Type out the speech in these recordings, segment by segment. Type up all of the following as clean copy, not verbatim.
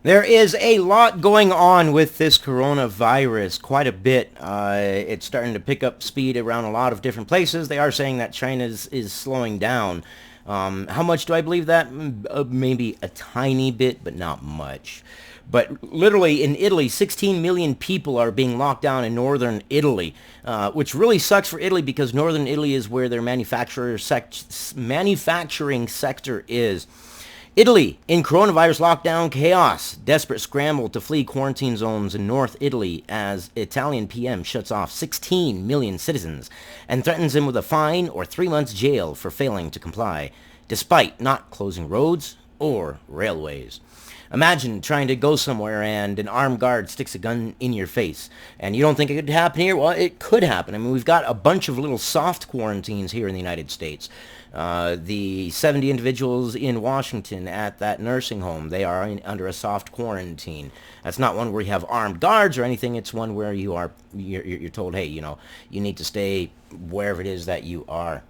There is a lot going on with this coronavirus, quite a bit. It's starting to pick up speed around a lot of different places. They are saying that China is slowing down. How much do I believe that? Maybe a tiny bit, but not much. But literally in Italy, 16 million people are being locked down in northern Italy, which really sucks for Italy because northern Italy is where their manufacturing sector is. Italy in coronavirus lockdown chaos. Desperate scramble to flee quarantine zones in North Italy as Italian PM shuts off 16 million citizens and threatens them with a fine or 3 months jail for failing to comply, despite not closing roads or railways. Imagine trying to go somewhere and an armed guard sticks a gun in your face. And you don't think it could happen here? Well, it could happen. I mean, we've got a bunch of little soft quarantines here in the United States. The 70 individuals in Washington at that nursing home, they are under a soft quarantine. That's not one where you have armed guards or anything. It's one where you're told, hey, you need to stay wherever it is that you are.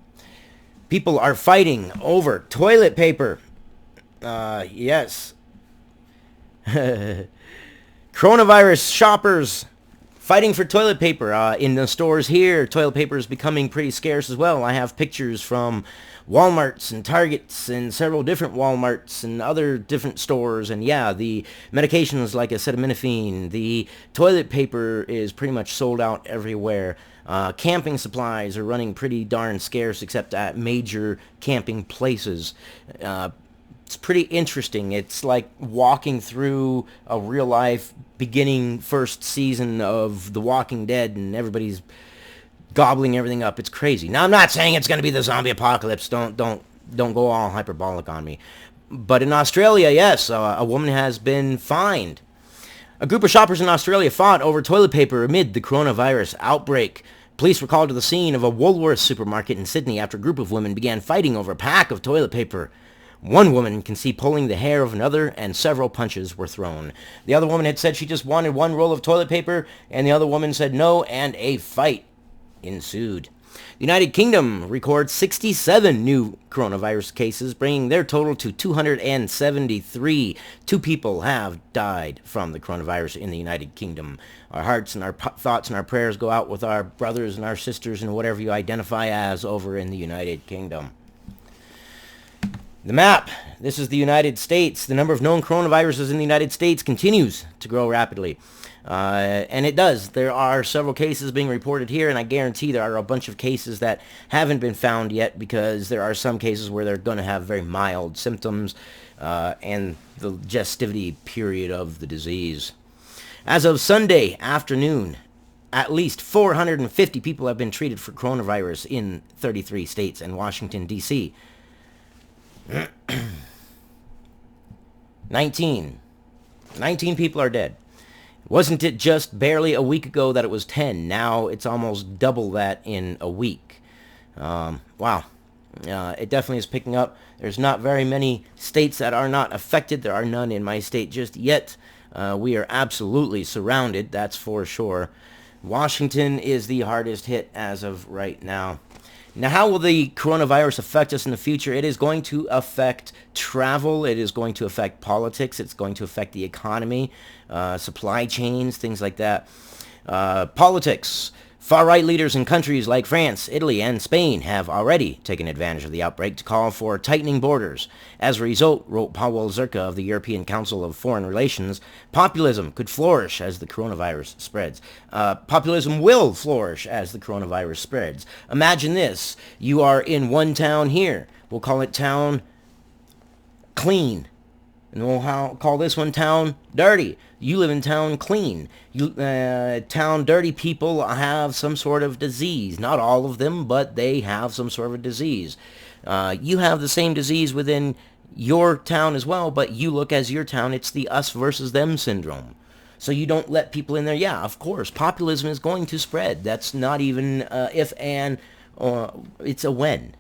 People are fighting over toilet paper. Yes. Coronavirus shoppers fighting for toilet paper in the stores here. Toilet paper is becoming pretty scarce as well. I have pictures from Walmarts and Targets and several different Walmarts and other different stores. And yeah, the medications like acetaminophen, the toilet paper is pretty much sold out everywhere. Camping supplies are running pretty darn scarce except at major camping places. It's pretty interesting. It's like walking through a real life beginning first season of The Walking Dead and everybody's gobbling everything up. It's crazy. Now I'm not saying it's going to be the zombie apocalypse. Don't go all hyperbolic on me. But in Australia, yes, a woman has been fined. A group of shoppers in Australia fought over toilet paper amid the coronavirus outbreak. Police were called to the scene of a Woolworths supermarket in Sydney after a group of women began fighting over a pack of toilet paper. One woman can see pulling the hair of another, and several punches were thrown. The other woman had said she just wanted one roll of toilet paper, and the other woman said no, and a fight ensued. The United Kingdom records 67 new coronavirus cases, bringing their total to 273. 2 people have died from the coronavirus in the United Kingdom. Our hearts and our thoughts and our prayers go out with our brothers and our sisters and whatever you identify as over in the United Kingdom. The map. This is the United States. The number of known coronaviruses in the United States continues to grow rapidly. And it does. There are several cases being reported here, and I guarantee there are a bunch of cases that haven't been found yet because there are some cases where they're going to have very mild symptoms and the gestivity period of the disease. As of Sunday afternoon, at least 450 people have been treated for coronavirus in 33 states and Washington, D.C. 19 people are dead. Wasn't it just barely a week ago that it was 10? Now it's almost double that in a week. Wow. It definitely is picking up. There's not very many states that are not affected. There are none in my state just yet. We are absolutely surrounded, that's for sure. Washington is the hardest hit as of right now. Now, how will the coronavirus affect us in the future? It is going to affect travel. It is going to affect politics. It's going to affect the economy, supply chains, things like that. Politics. Far-right leaders in countries like France, Italy, and Spain have already taken advantage of the outbreak to call for tightening borders. As a result, wrote Paweł Zerka of the European Council of Foreign Relations, populism could flourish as the coronavirus spreads. Populism will flourish as the coronavirus spreads. Imagine this. You are in one town here. We'll call it town clean. And we'll call this one town dirty. You live in town clean. Town dirty people have some sort of disease. Not all of them, but they have some sort of a disease. You have the same disease within your town as well, but you look as your town. It's the us versus them syndrome. So you don't let people in there. Yeah, of course, populism is going to spread. That's not even if and it's a when.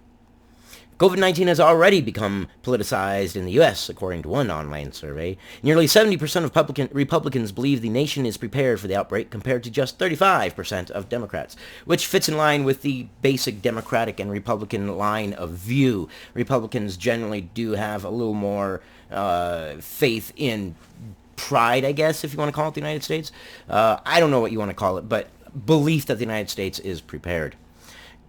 COVID-19 has already become politicized in the U.S., according to one online survey. Nearly 70% of Republicans believe the nation is prepared for the outbreak, compared to just 35% of Democrats, which fits in line with the basic Democratic and Republican line of view. Republicans generally do have a little more faith in pride, I guess, if you want to call it the United States. I don't know what you want to call it, but belief that the United States is prepared.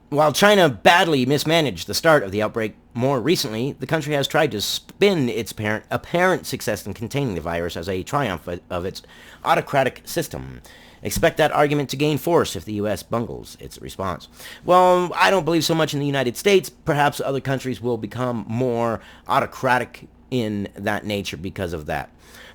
While China badly mismanaged the start of the outbreak, more recently, the country has tried to spin its apparent success in containing the virus as a triumph of its autocratic system. Expect that argument to gain force if the U.S. bungles its response. Well, I don't believe so much in the United States. Perhaps other countries will become more autocratic in that nature because of that.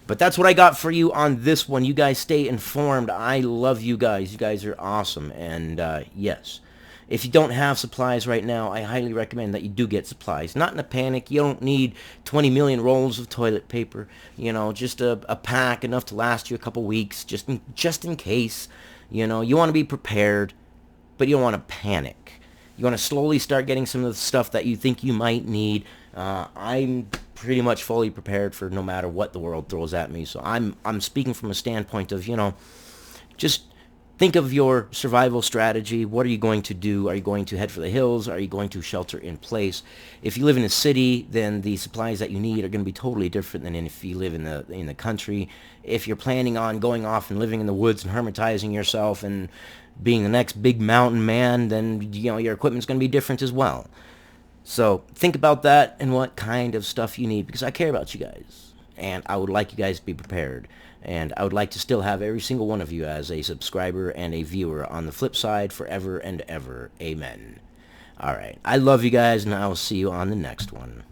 But that's what I got for you on this one. You guys stay informed. I love you guys. You guys are awesome. And yes, if you don't have supplies right now, I highly recommend that you do get supplies. Not in a panic. You don't need 20 million rolls of toilet paper. You know, just a pack enough to last you a couple weeks, just in case. You know, you want to be prepared, but you don't want to panic. You want to slowly start getting some of the stuff that you think you might need. I'm pretty much fully prepared for no matter what the world throws at me. So I'm speaking from a standpoint of, you know, just think of your survival strategy. What are you going to do? Are you going to head for the hills? Are you going to shelter in place? If you live in a city, then the supplies that you need are going to be totally different than if you live in the country. If you're planning on going off and living in the woods and hermitizing yourself and being the next big mountain man, then you know your equipment's going to be different as well. So think about that and what kind of stuff you need, because I care about you guys, and I would like you guys to be prepared. And I would like to still have every single one of you as a subscriber and a viewer on the flip side forever and ever. Amen. All right. I love you guys, and I will see you on the next one.